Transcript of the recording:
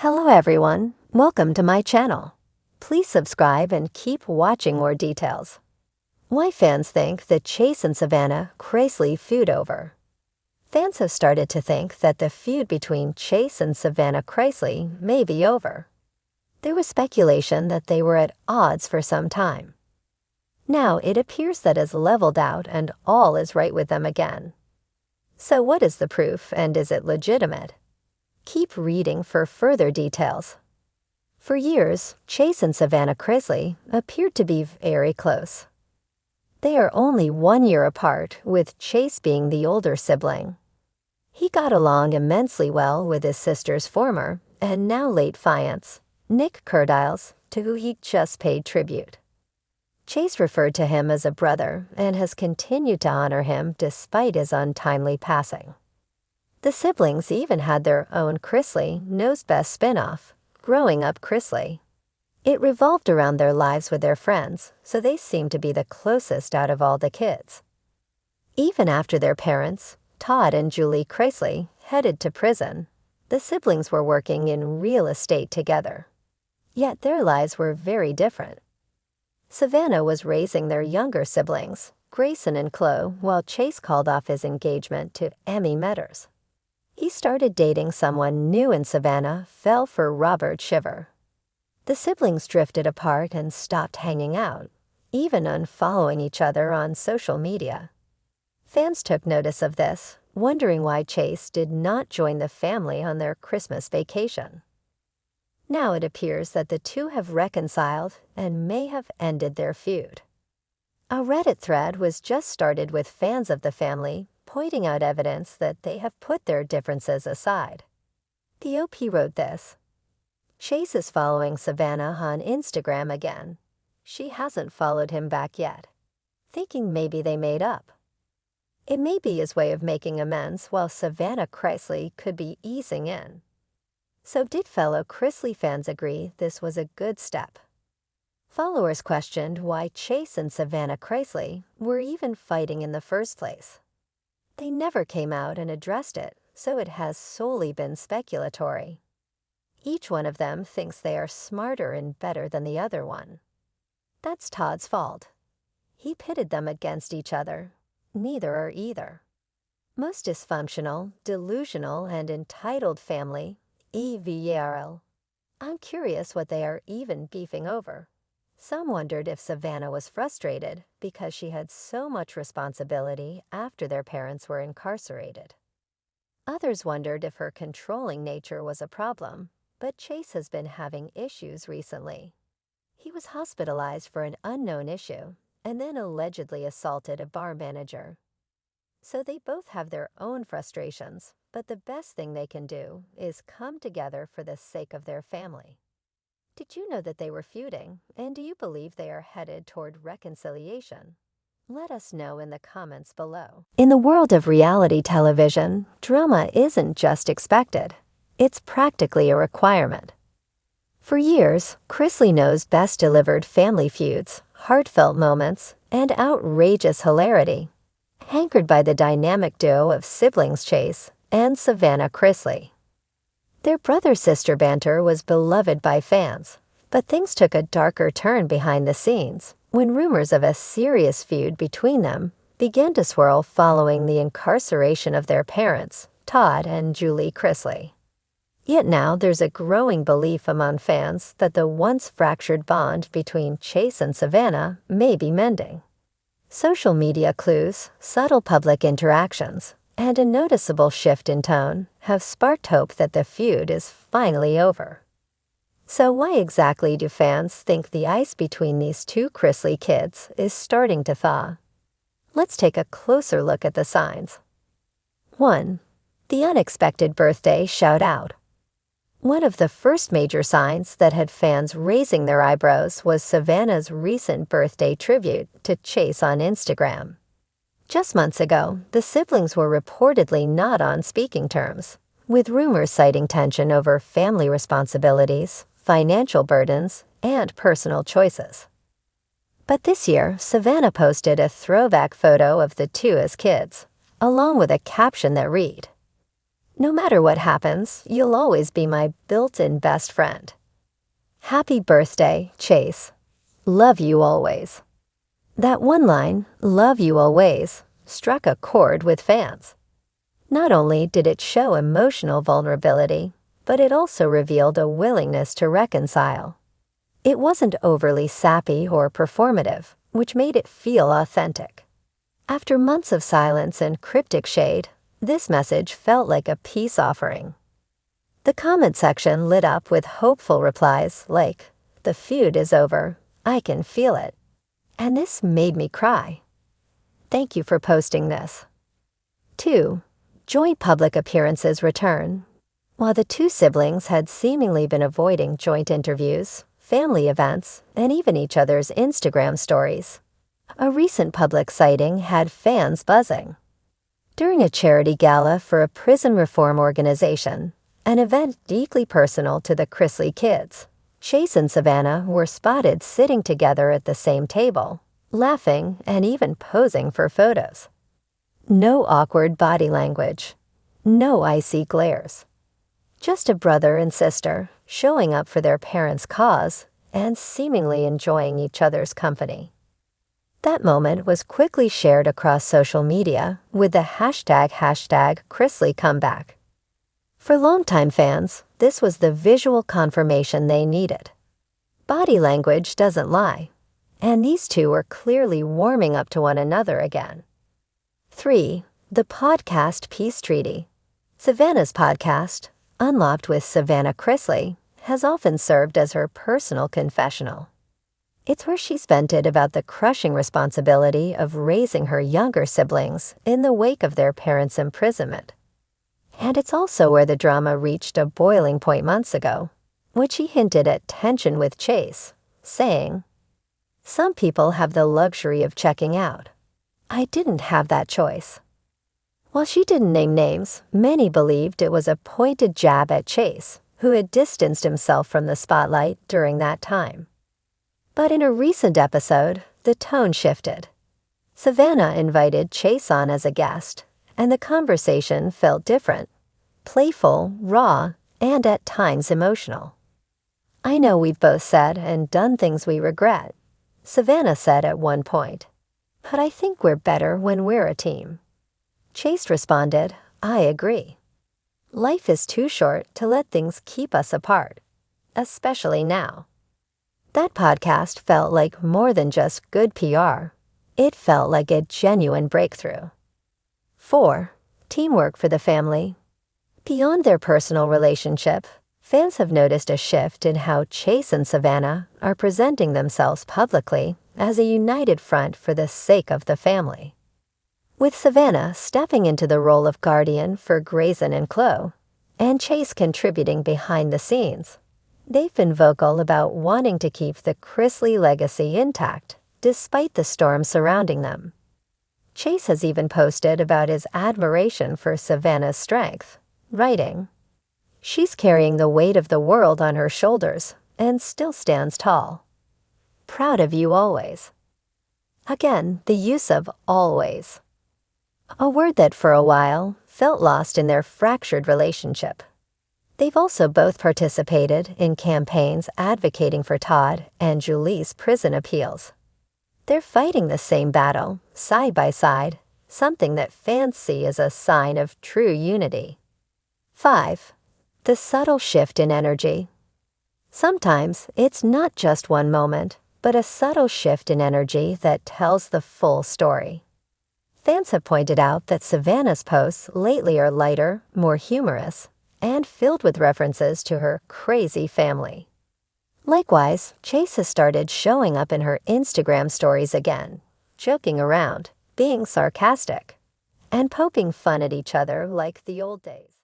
Hello everyone, welcome to my channel. Please subscribe and keep watching more details. Why fans think the Chase and Savannah Chrisley feud over. Fans have started to think that the feud between Chase and Savannah Chrisley may be over. There was speculation that they were at odds for some time. Now it appears that has leveled out and all is right with them again. So what is the proof and is it legitimate? Keep reading for further details. For years, Chase and Savannah Chrisley appeared to be very close. They are only 1 year apart, with Chase being the older sibling. He got along immensely well with his sister's former and now late fiancé, Nick Curdiles, to who he just paid tribute. Chase referred to him as a brother and has continued to honor him despite his untimely passing. The siblings even had their own Chrisley Knows Best spinoff, Growing Up Chrisley. It revolved around their lives with their friends, so they seemed to be the closest out of all the kids. Even after their parents, Todd and Julie Chrisley, headed to prison, the siblings were working in real estate together. Yet their lives were very different. Savannah was raising their younger siblings, Grayson and Chloe, while Chase called off his engagement to Emmy Metters. He started dating someone new and Savannah fell for Robert Shiver. The siblings drifted apart and stopped hanging out, even unfollowing each other on social media. Fans took notice of this, wondering why Chase did not join the family on their Christmas vacation. Now it appears that the two have reconciled and may have ended their feud. A Reddit thread was just started with fans of the family pointing out evidence that they have put their differences aside. The OP wrote this: Chase is following Savannah on Instagram again. She hasn't followed him back yet, thinking maybe they made up. It may be his way of making amends while Savannah Chrisley could be easing in. So did fellow Chrisley fans agree this was a good step? Followers questioned why Chase and Savannah Chrisley were even fighting in the first place. They never came out and addressed it, so it has solely been speculatory. Each one of them thinks they are smarter and better than the other one. That's Todd's fault. He pitted them against each other. Neither are either. Most dysfunctional, delusional, and entitled family, EVRL. I'm curious what they are even beefing over. Some wondered if Savannah was frustrated because she had so much responsibility after their parents were incarcerated. Others wondered if her controlling nature was a problem, but Chase has been having issues recently. He was hospitalized for an unknown issue and then allegedly assaulted a bar manager. So they both have their own frustrations, but the best thing they can do is come together for the sake of their family. Did you know that they were feuding, and do you believe they are headed toward reconciliation? Let us know in the comments below. In the world of reality television, drama isn't just expected. It's practically a requirement. For years, Chrisley Knows Best delivered family feuds, heartfelt moments, and outrageous hilarity, anchored by the dynamic duo of siblings Chase and Savannah Chrisley. Their brother-sister banter was beloved by fans, but things took a darker turn behind the scenes when rumors of a serious feud between them began to swirl following the incarceration of their parents, Todd and Julie Chrisley. Yet now there's a growing belief among fans that the once fractured bond between Chase and Savannah may be mending. Social media clues, subtle public interactions, and a noticeable shift in tone have sparked hope that the feud is finally over. So why exactly do fans think the ice between these two Chrisley kids is starting to thaw? Let's take a closer look at the signs. 1. The unexpected birthday shout-out. One of the first major signs that had fans raising their eyebrows was Savannah's recent birthday tribute to Chase on Instagram. Just months ago, the siblings were reportedly not on speaking terms, with rumors citing tension over family responsibilities, financial burdens, and personal choices. But this year, Savannah posted a throwback photo of the two as kids, along with a caption that read, No matter what happens, you'll always be my built-in best friend. Happy birthday, Chase. Love you always. That one line, love you always, struck a chord with fans. Not only did it show emotional vulnerability, but it also revealed a willingness to reconcile. It wasn't overly sappy or performative, which made it feel authentic. After months of silence and cryptic shade, this message felt like a peace offering. The comment section lit up with hopeful replies like, "The feud is over, I can feel it." And this made me cry. Thank you for posting this. 2. Joint public appearances return. While the two siblings had seemingly been avoiding joint interviews, family events, and even each other's Instagram stories, a recent public sighting had fans buzzing. During a charity gala for a prison reform organization, an event deeply personal to the Chrisley kids, Chase and Savannah were spotted sitting together at the same table, laughing and even posing for photos. No awkward body language, no icy glares. Just a brother and sister showing up for their parents' cause and seemingly enjoying each other's company. That moment was quickly shared across social media with the hashtag Chrisley comeback. For longtime fans, this was the visual confirmation they needed. Body language doesn't lie, and these two were clearly warming up to one another again. 3. The podcast Peace Treaty. Savannah's podcast, Unlocked with Savannah Chrisley, has often served as her personal confessional. It's where she's vented about the crushing responsibility of raising her younger siblings in the wake of their parents' imprisonment. And it's also where the drama reached a boiling point months ago, when she hinted at tension with Chase, saying, "Some people have the luxury of checking out. I didn't have that choice." While she didn't name names, many believed it was a pointed jab at Chase, who had distanced himself from the spotlight during that time. But in a recent episode, the tone shifted. Savannah invited Chase on as a guest, and the conversation felt different, playful, raw, and at times emotional. "I know we've both said and done things we regret," Savannah said at one point, "but I think we're better when we're a team." Chase responded, "I agree. Life is too short to let things keep us apart, especially now." That podcast felt like more than just good PR. It felt like a genuine breakthrough. 4. Teamwork for the family. Beyond their personal relationship, fans have noticed a shift in how Chase and Savannah are presenting themselves publicly as a united front for the sake of the family. With Savannah stepping into the role of guardian for Grayson and Chloe, and Chase contributing behind the scenes, they've been vocal about wanting to keep the Chrisley legacy intact, despite the storm surrounding them. Chase has even posted about his admiration for Savannah's strength, writing, "She's carrying the weight of the world on her shoulders and still stands tall. Proud of you always." Again, the use of always. A word that for a while felt lost in their fractured relationship. They've also both participated in campaigns advocating for Todd and Julie's prison appeals. They're fighting the same battle, side by side, something that fans see as a sign of true unity. 5. The subtle shift in energy. Sometimes it's not just one moment, but a subtle shift in energy that tells the full story. Fans have pointed out that Savannah's posts lately are lighter, more humorous, and filled with references to her crazy family. Likewise, Chase has started showing up in her Instagram stories again, joking around, being sarcastic, and poking fun at each other like the old days.